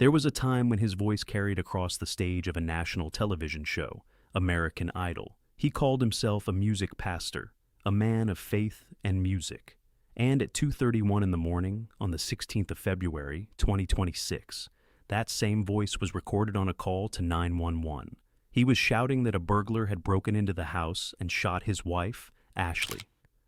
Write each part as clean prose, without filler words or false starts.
There was a time when his voice carried across the stage of a national television show, American Idol. He called himself a music pastor, a man of faith and music. And at 2:31 in the morning, on the 16th of February, 2026, that same voice was recorded on a call to 911. He was shouting that a burglar had broken into the house and shot his wife, Ashley.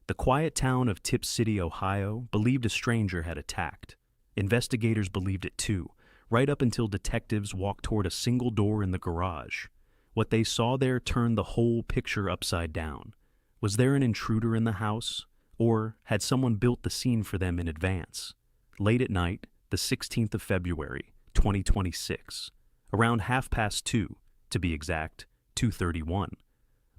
The quiet town of Tipp City, Ohio, believed a stranger had attacked. Investigators believed it too, right up until detectives walked toward a single door in the garage. What they saw there turned the whole picture upside down. Was there an intruder in the house, or had someone built the scene for them in advance? Late at night, the 16th of February, 2026, around 2:30, to be exact, 2:31,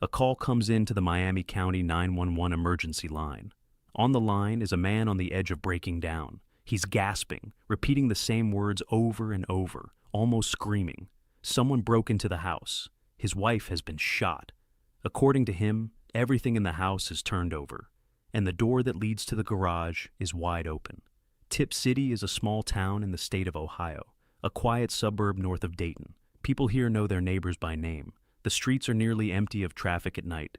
a call comes in to the Miami County 911 emergency line. On the line is a man on the edge of breaking down. He's gasping, repeating the same words over and over, almost screaming. Someone broke into the house. His wife has been shot. According to him, everything in the house is turned over, and the door that leads to the garage is wide open. Tipp City is a small town in the state of Ohio, a quiet suburb north of Dayton. People here know their neighbors by name. The streets are nearly empty of traffic at night,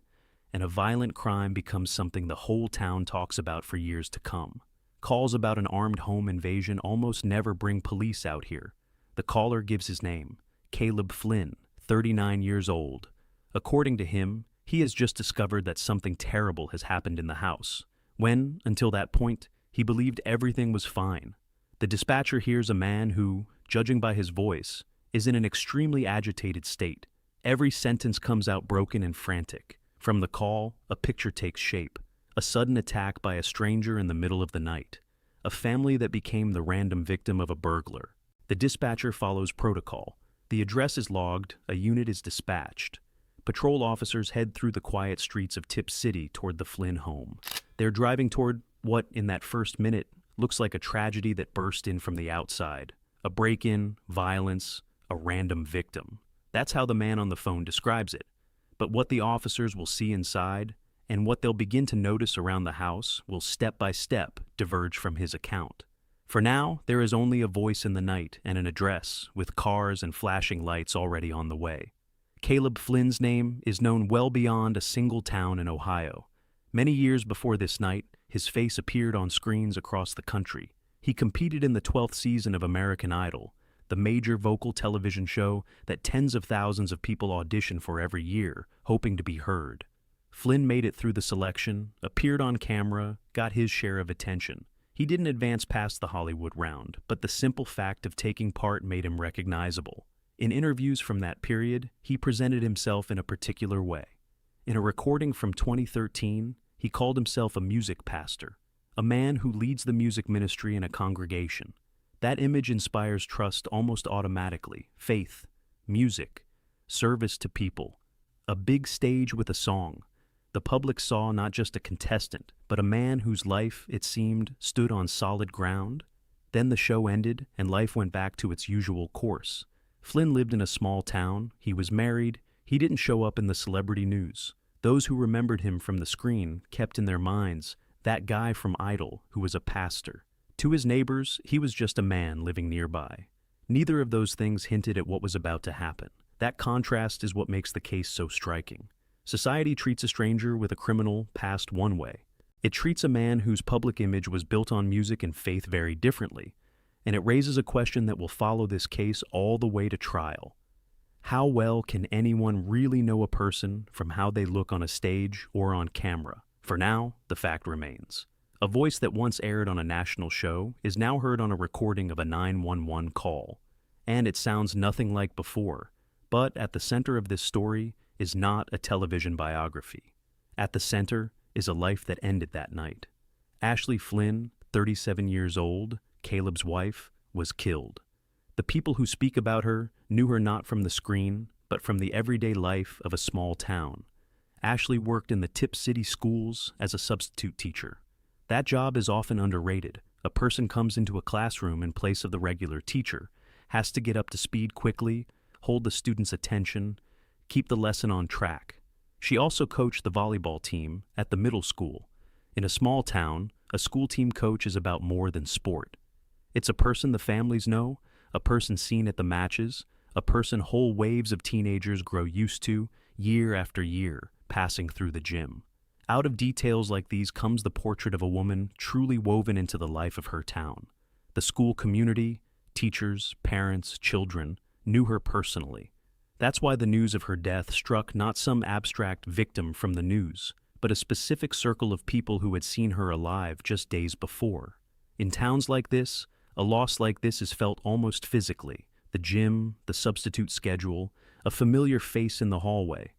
and a violent crime becomes something the whole town talks about for years to come. Calls about an armed home invasion almost never bring police out here. The caller gives his name, Caleb Flynn, 39 years old. According to him, he has just discovered that something terrible has happened in the house, when, until that point, he believed everything was fine. The dispatcher hears a man who, judging by his voice, is in an extremely agitated state. Every sentence comes out broken and frantic. From the call, a picture takes shape. A sudden attack by a stranger in the middle of the night. A family that became the random victim of a burglar. The dispatcher follows protocol. The address is logged, a unit is dispatched. Patrol officers head through the quiet streets of Tipp City toward the Flynn home. They're driving toward what, in that first minute, looks like a tragedy that burst in from the outside. A break-in, violence, a random victim. That's how the man on the phone describes it. But what the officers will see inside, and what they'll begin to notice around the house, will step by step diverge from his account. For now, there is only a voice in the night and an address, with cars and flashing lights already on the way. Caleb Flynn's name is known well beyond a single town in Ohio. Many years before this night, his face appeared on screens across the country. He competed in the 12th season of American Idol, the major vocal television show that tens of thousands of people audition for every year, hoping to be heard. Flynn made it through the selection, appeared on camera, got his share of attention. He didn't advance past the Hollywood round, but the simple fact of taking part made him recognizable. In interviews from that period, he presented himself in a particular way. In a recording from 2013, he called himself a music pastor, a man who leads the music ministry in a congregation. That image inspires trust almost automatically. Faith, music, service to people. A big stage with a song. The public saw not just a contestant, but a man whose life, it seemed, stood on solid ground. Then the show ended, and life went back to its usual course. Flynn lived in a small town, he was married, he didn't show up in the celebrity news. Those who remembered him from the screen kept in their minds that guy from Idol who was a pastor. To his neighbors, he was just a man living nearby. Neither of those things hinted at what was about to happen. That contrast is what makes the case so striking. Society treats a stranger with a criminal past one way. It treats a man whose public image was built on music and faith very differently, and it raises a question that will follow this case all the way to trial. How well can anyone really know a person from how they look on a stage or on camera? For now, the fact remains. A voice that once aired on a national show is now heard on a recording of a 911 call, and it sounds nothing like before. But at the center of this story is not a television biography. At the center is a life that ended that night. Ashley Flynn, 37 years old, Caleb's wife, was killed. The people who speak about her knew her not from the screen, but from the everyday life of a small town. Ashley worked in the Tipp City schools as a substitute teacher. That job is often underrated. A person comes into a classroom in place of the regular teacher, has to get up to speed quickly, hold the students' attention, keep the lesson on track. She also coached the volleyball team at the middle school. In a small town, a school team coach is about more than sport. It's a person the families know, a person seen at the matches, a person whole waves of teenagers grow used to, year after year, passing through the gym. Out of details like these comes the portrait of a woman truly woven into the life of her town. The school community, teachers, parents, children, knew her personally. That's why the news of her death struck not some abstract victim from the news, but a specific circle of people who had seen her alive just days before. In towns like this, a loss like this is felt almost physically. The gym, the substitute schedule, a familiar face in the hallway.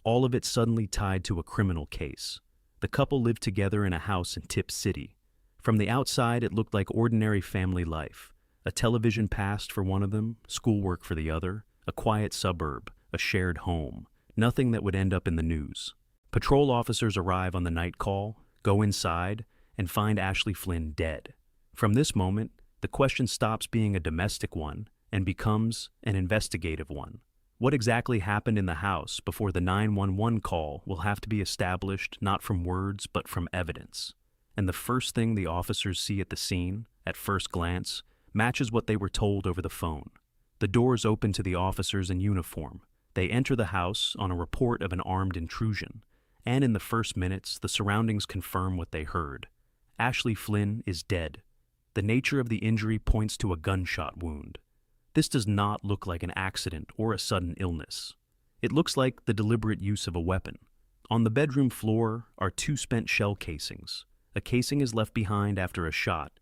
All of it suddenly tied to a criminal case. The couple lived together in a house in Tipp City. From the outside, it looked like ordinary family life. A television passed for one of them, schoolwork for the other, a quiet suburb, a shared home, nothing that would end up in the news. Patrol officers arrive on the night call, go inside, and find Ashley Flynn dead. From this moment, the question stops being a domestic one and becomes an investigative one. What exactly happened in the house before the 911 call will have to be established not from words but from evidence. And the first thing the officers see at the scene, at first glance, matches what they were told over the phone. The doors open to the officers in uniform. They enter the house on a report of an armed intrusion, and in the first minutes, the surroundings confirm what they heard. Ashley Flynn is dead. The nature of the injury points to a gunshot wound. This does not look like an accident or a sudden illness. It looks like the deliberate use of a weapon. On the bedroom floor are 2 spent shell casings. A casing is left behind after a shot,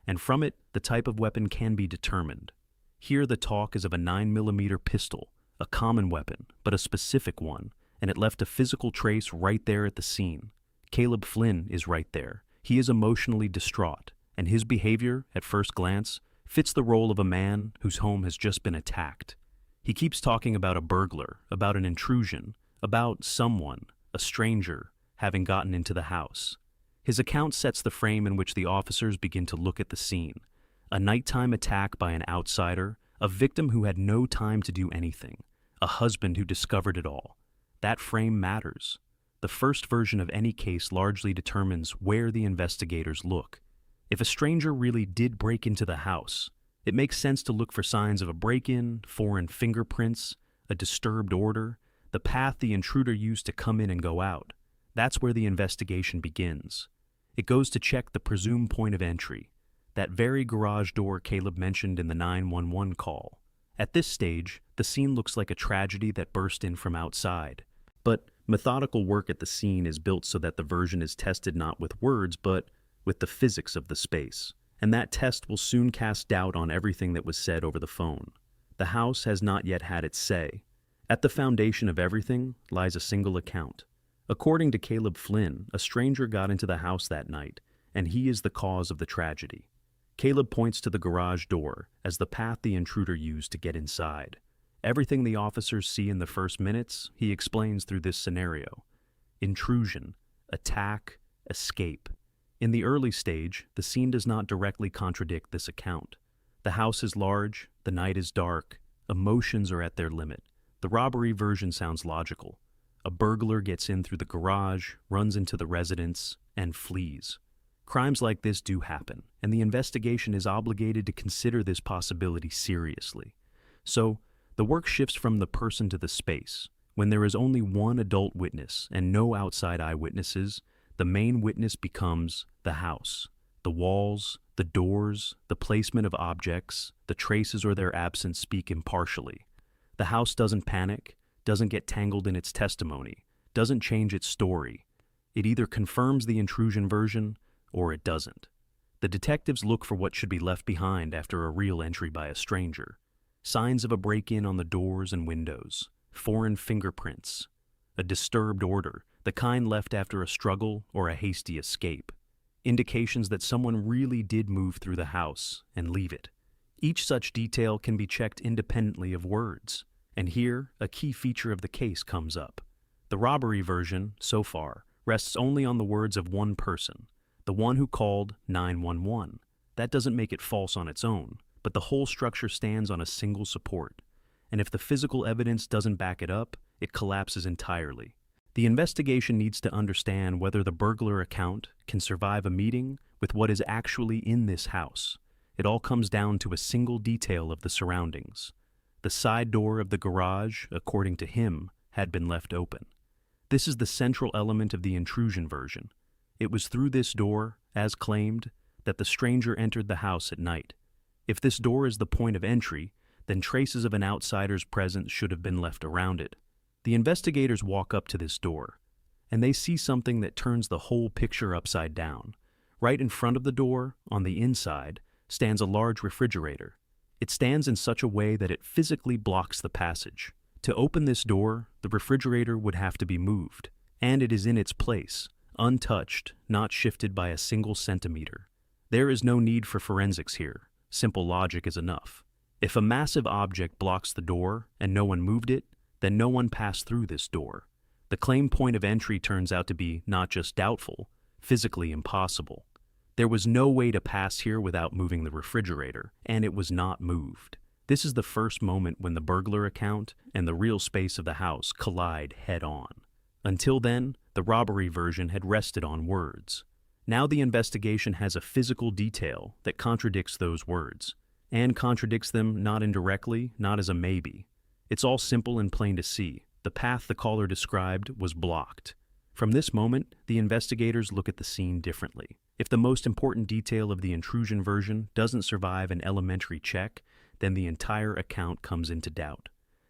and from it, the type of weapon can be determined. Here the talk is of a 9mm pistol, a common weapon, but a specific one, and it left a physical trace right there at the scene. Caleb Flynn is right there. He is emotionally distraught, and his behavior, at first glance, fits the role of a man whose home has just been attacked. He keeps talking about a burglar, about an intrusion, about someone, a stranger, having gotten into the house. His account sets the frame in which the officers begin to look at the scene. A nighttime attack by an outsider, a victim who had no time to do anything, a husband who discovered it all. That frame matters. The first version of any case largely determines where the investigators look. If a stranger really did break into the house, it makes sense to look for signs of a break-in, foreign fingerprints, a disturbed order, the path the intruder used to come in and go out. That's where the investigation begins. It goes to check the presumed point of entry, that very garage door Caleb mentioned in the 911 call. At this stage, the scene looks like a tragedy that burst in from outside. But methodical work at the scene is built so that the version is tested not with words, but with the physics of the space. And that test will soon cast doubt on everything that was said over the phone. The house has not yet had its say. At the foundation of everything lies a single account. According to Caleb Flynn, a stranger got into the house that night, and he is the cause of the tragedy. Caleb points to the garage door as the path the intruder used to get inside. Everything the officers see in the first minutes, he explains through this scenario. Intrusion, attack, escape. In the early stage, the scene does not directly contradict this account. The house is large, the night is dark, emotions are at their limit. The robbery version sounds logical. A burglar gets in through the garage, runs into the residence, and flees. Crimes like this do happen, and the investigation is obligated to consider this possibility seriously. So, the work shifts from the person to the space. When there is only one adult witness and no outside eyewitnesses, the main witness becomes the house. The walls, the doors, the placement of objects, the traces or their absence speak impartially. The house doesn't panic, doesn't get tangled in its testimony, doesn't change its story. It either confirms the intrusion version or it doesn't. The detectives look for what should be left behind after a real entry by a stranger. Signs of a break-in on the doors and windows, foreign fingerprints, a disturbed order, the kind left after a struggle or a hasty escape. Indications that someone really did move through the house and leave it. Each such detail can be checked independently of words. And here, a key feature of the case comes up. The robbery version, so far, rests only on the words of one person, the one who called 911. That doesn't make it false on its own, but the whole structure stands on a single support. And if the physical evidence doesn't back it up, it collapses entirely. The investigation needs to understand whether the burglar account can survive a meeting with what is actually in this house. it all comes down to a single detail of the surroundings. The side door of the garage, according to him, had been left open. This is the central element of the intrusion version. It was through this door, as claimed, that the stranger entered the house at night. If this door is the point of entry, then traces of an outsider's presence should have been left around it. The investigators walk up to this door, and they see something that turns the whole picture upside down. Right in front of the door, on the inside, stands a large refrigerator. It stands in such a way that it physically blocks the passage. To open this door, the refrigerator would have to be moved, and it is in its place, untouched, not shifted by a single centimeter. There is no need for forensics here. Simple logic is enough. If a massive object blocks the door and no one moved it, then no one passed through this door. The claim point of entry turns out to be not just doubtful, physically impossible. There was no way to pass here without moving the refrigerator, and it was not moved. This is the first moment when the burglar account and the real space of the house collide head-on. Until then, the robbery version had rested on words. Now the investigation has a physical detail that contradicts those words, and contradicts them not indirectly, not as a maybe. It's all simple and plain to see. The path the caller described was blocked. From this moment, the investigators look at the scene differently. If the most important detail of the intrusion version doesn't survive an elementary check, then the entire account comes into doubt.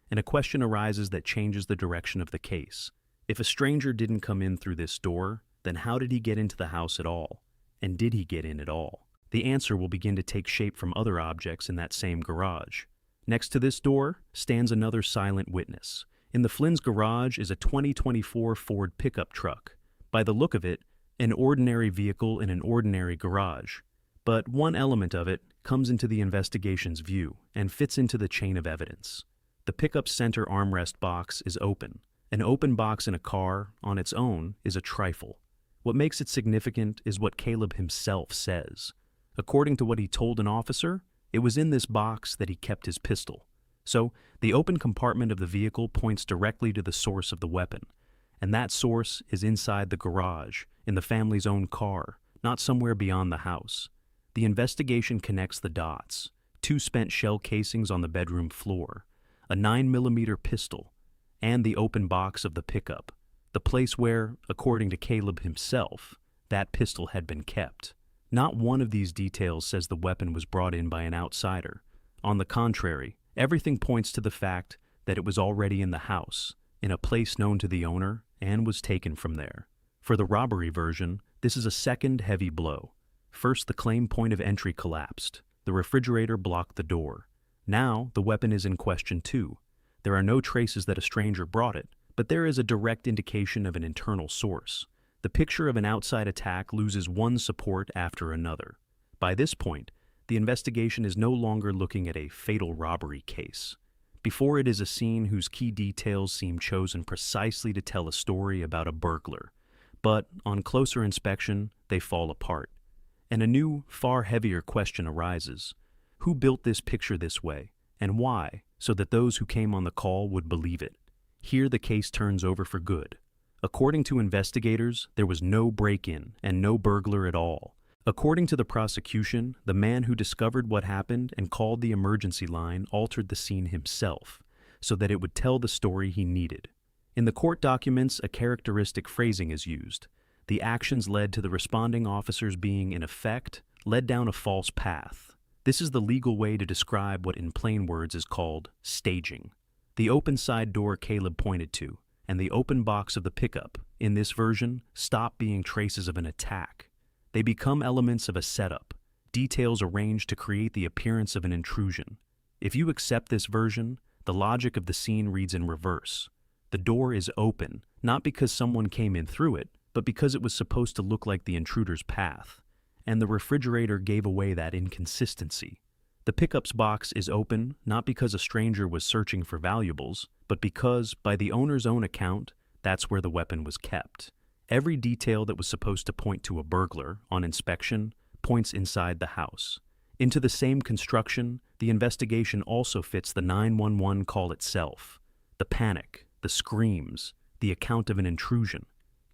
And a question arises that changes the direction of the case. If a stranger didn't come in through this door, then how did he get into the house at all? And did he get in at all? The answer will begin to take shape from other objects in that same garage. Next to this door stands another silent witness. In the Flynn's garage is a 2024 Ford pickup truck. By the look of it, an ordinary vehicle in an ordinary garage. But one element of it comes into the investigation's view and fits into the chain of evidence. The pickup center armrest box is open. An open box in a car, on its own, is a trifle. What makes it significant is what Caleb himself says. According to what he told an officer, it was in this box that he kept his pistol. So, the open compartment of the vehicle points directly to the source of the weapon, and that source is inside the garage, in the family's own car, not somewhere beyond the house. The investigation connects the dots: 2 spent shell casings on the bedroom floor, a 9mm pistol, and the open box of the pickup, the place where, according to Caleb himself, that pistol had been kept. Not one of these details says the weapon was brought in by an outsider. On the contrary, everything points to the fact that it was already in the house, in a place known to the owner, and was taken from there. For the robbery version, this is a second heavy blow. First, the claim point of entry collapsed. The refrigerator blocked the door. Now, the weapon is in question too. There are no traces that a stranger brought it, but there is a direct indication of an internal source. The picture of an outside attack loses one support after another. By this point, the investigation is no longer looking at a fatal robbery case. Before it is a scene whose key details seem chosen precisely to tell a story about a burglar. But on closer inspection, they fall apart. And a new, far heavier question arises. Who built this picture this way, and why, so that those who came on the call would believe it? Here the case turns over for good. According to investigators, there was no break-in and no burglar at all. According to the prosecution, the man who discovered what happened and called the emergency line altered the scene himself, so that it would tell the story he needed. In the court documents, a characteristic phrasing is used. The actions led to the responding officers being, in effect, led down a false path. This is the legal way to describe what in plain words is called staging. The open side door Caleb pointed to, and the open box of the pickup, in this version, stop being traces of an attack. They become elements of a setup, details arranged to create the appearance of an intrusion. If you accept this version, the logic of the scene reads in reverse. The door is open, not because someone came in through it, but because it was supposed to look like the intruder's path, and the refrigerator gave away that inconsistency. The pickup's box is open not because a stranger was searching for valuables, but because, by the owner's own account, that's where the weapon was kept. Every detail that was supposed to point to a burglar, on inspection, points inside the house. Into the same construction, the investigation also fits the 911 call itself. The panic, the screams, the account of an intrusion.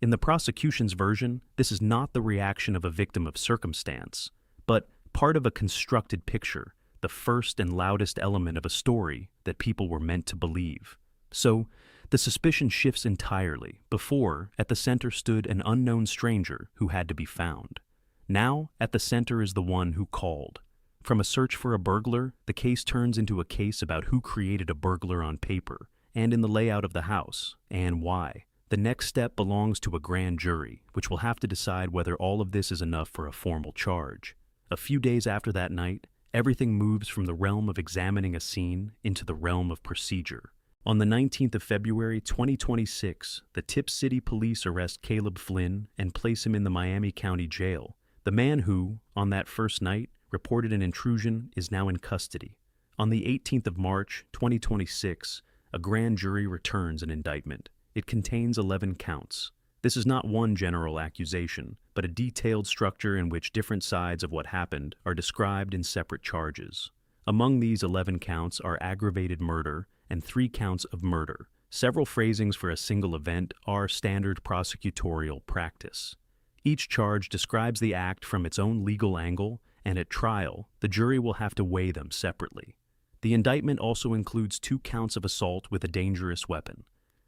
In the prosecution's version, this is not the reaction of a victim of circumstance, but part of a constructed picture, the first and loudest element of a story that people were meant to believe. So, the suspicion shifts entirely. Before, at the center stood an unknown stranger who had to be found. Now, at the center is the one who called. From a search for a burglar, the case turns into a case about who created a burglar on paper, and in the layout of the house, and why. The next step belongs to a grand jury, which will have to decide whether all of this is enough for a formal charge. A few days after that night, everything moves from the realm of examining a scene into the realm of procedure. On the 19th of February 2026, the Tipp City police arrest Caleb Flynn and place him in the Miami County Jail. The man who, on that first night, reported an intrusion is now in custody. On the 18th of March 2026, a grand jury returns an indictment. It contains 11 counts. This is not one general accusation, but a detailed structure in which different sides of what happened are described in separate charges. Among these 11 counts are aggravated murder and 3 counts of murder. Several phrasings for a single event are standard prosecutorial practice. Each charge describes the act from its own legal angle, and at trial, the jury will have to weigh them separately. The indictment also includes 2 counts of assault with a dangerous weapon,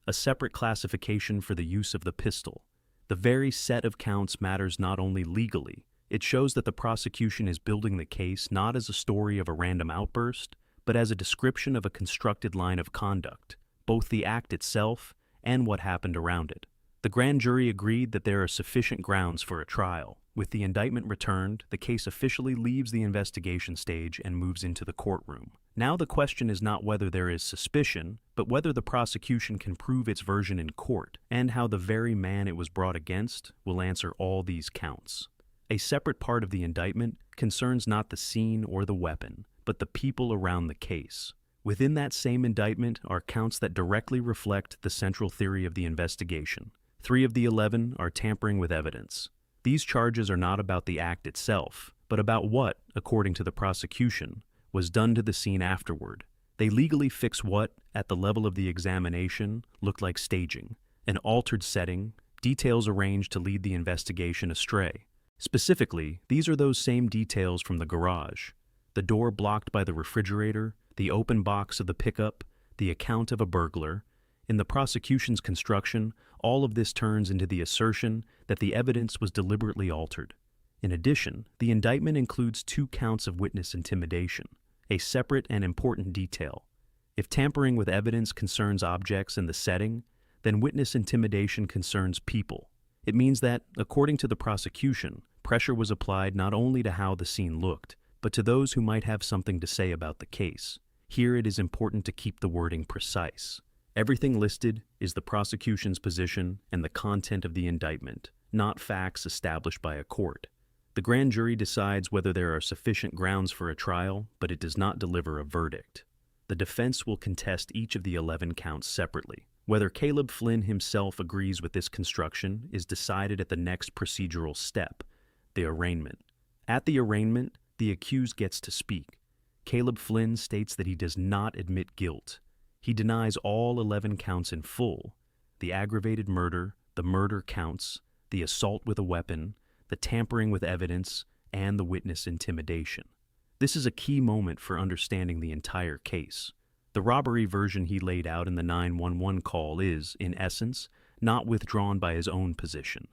a separate classification for the use of the pistol. The very set of counts matters not only legally, it shows that the prosecution is building the case not as a story of a random outburst, but as a description of a constructed line of conduct, both the act itself and what happened around it. The grand jury agreed that there are sufficient grounds for a trial. With the indictment returned, the case officially leaves the investigation stage and moves into the courtroom. Now the question is not whether there is suspicion, but whether the prosecution can prove its version in court, and how the very man it was brought against will answer all these counts. A separate part of the indictment concerns not the scene or the weapon, but the people around the case. Within that same indictment are counts that directly reflect the central theory of the investigation. 3 of the 11 are tampering with evidence. These charges are not about the act itself, but about what, according to the prosecution, was done to the scene afterward. They legally fix what, at the level of the examination, looked like staging, an altered setting, details arranged to lead the investigation astray. Specifically, these are those same details from the garage: the door blocked by the refrigerator, the open box of the pickup, the account of a burglar. In the prosecution's construction, all of this turns into the assertion that the evidence was deliberately altered. In addition, the indictment includes 2 counts of witness intimidation, a separate and important detail. If tampering with evidence concerns objects in the setting, then witness intimidation concerns people. It means that, according to the prosecution, pressure was applied not only to how the scene looked, but to those who might have something to say about the case. Here it is important to keep the wording precise. Everything listed is the prosecution's position and the content of the indictment, not facts established by a court. The grand jury decides whether there are sufficient grounds for a trial, but it does not deliver a verdict. The defense will contest each of the 11 counts separately. Whether Caleb Flynn himself agrees with this construction is decided at the next procedural step, the arraignment. At the arraignment, the accused gets to speak. Caleb Flynn states that he does not admit guilt. He denies all 11 counts in full: the aggravated murder, the murder counts, the assault with a weapon, the tampering with evidence, and the witness intimidation. This is a key moment for understanding the entire case. The robbery version he laid out in the 911 call is, in essence, not withdrawn by his own position.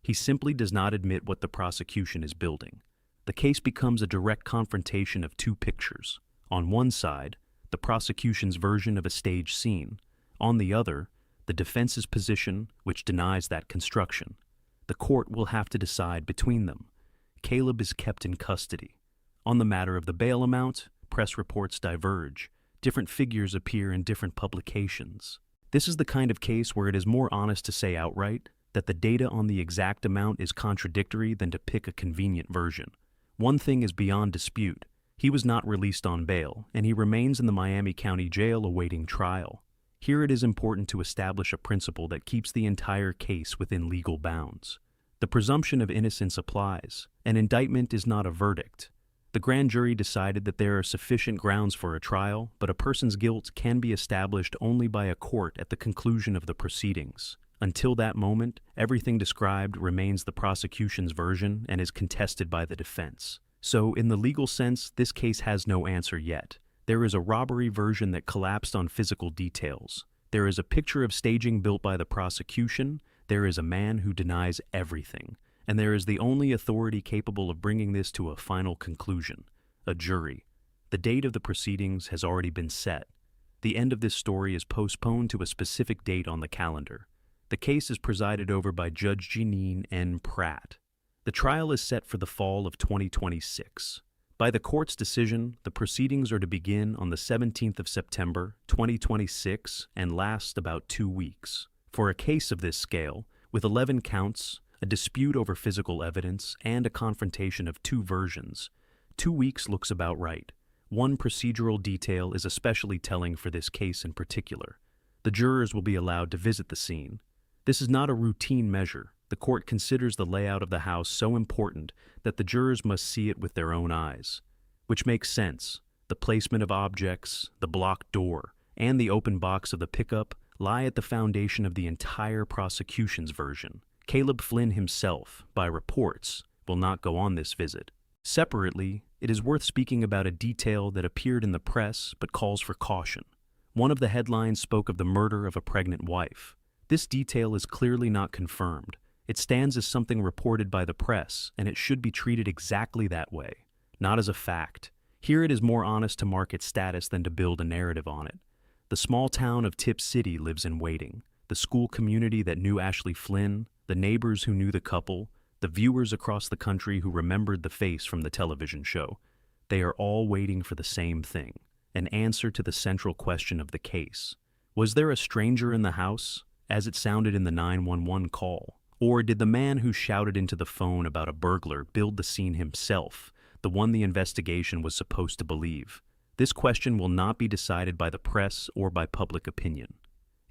He simply does not admit what the prosecution is building. The case becomes a direct confrontation of 2 pictures. On one side, the prosecution's version of a staged scene. On the other, the defense's position, which denies that construction. The court will have to decide between them. Caleb is kept in custody. On the matter of the bail amount, press reports diverge. Different figures appear in different publications. This is the kind of case where it is more honest to say outright that the data on the exact amount is contradictory than to pick a convenient version. One thing is beyond dispute: he was not released on bail, and he remains in the Miami County Jail awaiting trial. Here it is important to establish a principle that keeps the entire case within legal bounds. The presumption of innocence applies. An indictment is not a verdict. The grand jury decided that there are sufficient grounds for a trial, but a person's guilt can be established only by a court at the conclusion of the proceedings. Until that moment, everything described remains the prosecution's version and is contested by the defense. So, in the legal sense, this case has no answer yet. There is a robbery version that collapsed on physical details. There is a picture of staging built by the prosecution. There is a man who denies everything. And there is the only authority capable of bringing this to a final conclusion: a jury. The date of the proceedings has already been set. The end of this story is postponed to a specific date on the calendar. The case is presided over by Judge Jeanine N. Pratt. The trial is set for the fall of 2026. By the court's decision, the proceedings are to begin on the 17th of September, 2026, and last about 2 weeks. For a case of this scale, with 11 counts, a dispute over physical evidence, and a confrontation of 2 versions, 2 weeks looks about right. One procedural detail is especially telling for this case in particular. The jurors will be allowed to visit the scene. This is not a routine measure. The court considers the layout of the house so important that the jurors must see it with their own eyes. Which makes sense. The placement of objects, the blocked door, and the open box of the pickup lie at the foundation of the entire prosecution's version. Caleb Flynn himself, by reports, will not go on this visit. Separately, it is worth speaking about a detail that appeared in the press but calls for caution. One of the headlines spoke of the murder of a pregnant wife. This detail is clearly not confirmed. It stands as something reported by the press, and it should be treated exactly that way, not as a fact. Here it is more honest to mark its status than to build a narrative on it. The small town of Tipp City lives in waiting. The school community that knew Ashley Flynn, the neighbors who knew the couple, the viewers across the country who remembered the face from the television show. They are all waiting for the same thing, an answer to the central question of the case. Was there a stranger in the house, as it sounded in the 911 call? Or did the man who shouted into the phone about a burglar build the scene himself, the one the investigation was supposed to believe? This question will not be decided by the press or by public opinion.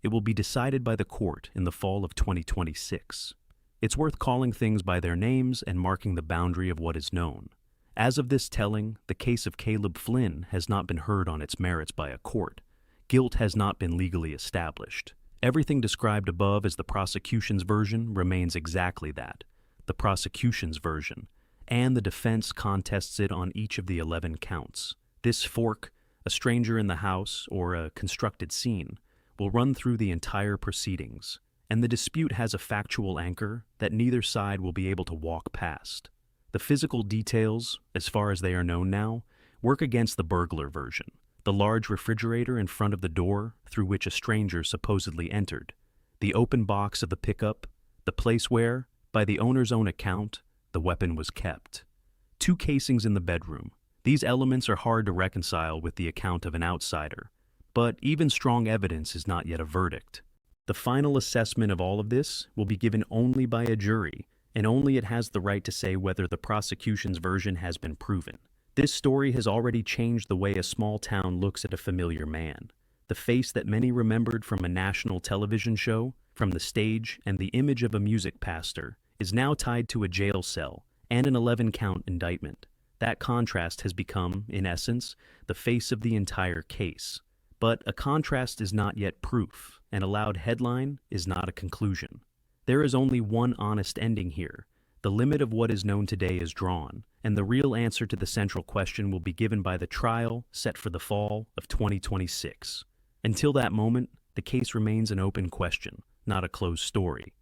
It will be decided by the court in the fall of 2026. It's worth calling things by their names and marking the boundary of what is known. As of this telling, the case of Caleb Flynn has not been heard on its merits by a court. Guilt has not been legally established. Everything described above as the prosecution's version remains exactly that, the prosecution's version, and the defense contests it on each of the 11 counts. This fork, a stranger in the house, or a constructed scene, will run through the entire proceedings, and the dispute has a factual anchor that neither side will be able to walk past. The physical details, as far as they are known now, work against the burglar version. The large refrigerator in front of the door through which a stranger supposedly entered, the open box of the pickup, the place where, by the owner's own account, the weapon was kept. 2 casings in the bedroom. These elements are hard to reconcile with the account of an outsider, but even strong evidence is not yet a verdict. The final assessment of all of this will be given only by a jury, and only it has the right to say whether the prosecution's version has been proven. This story has already changed the way a small town looks at a familiar man. The face that many remembered from a national television show, from the stage, and the image of a music pastor, is now tied to a jail cell and an 11-count indictment. That contrast has become, in essence, the face of the entire case. But a contrast is not yet proof, and a loud headline is not a conclusion. There is only one honest ending here. The limit of what is known today is drawn, and the real answer to the central question will be given by the trial set for the fall of 2026. Until that moment, the case remains an open question, not a closed story.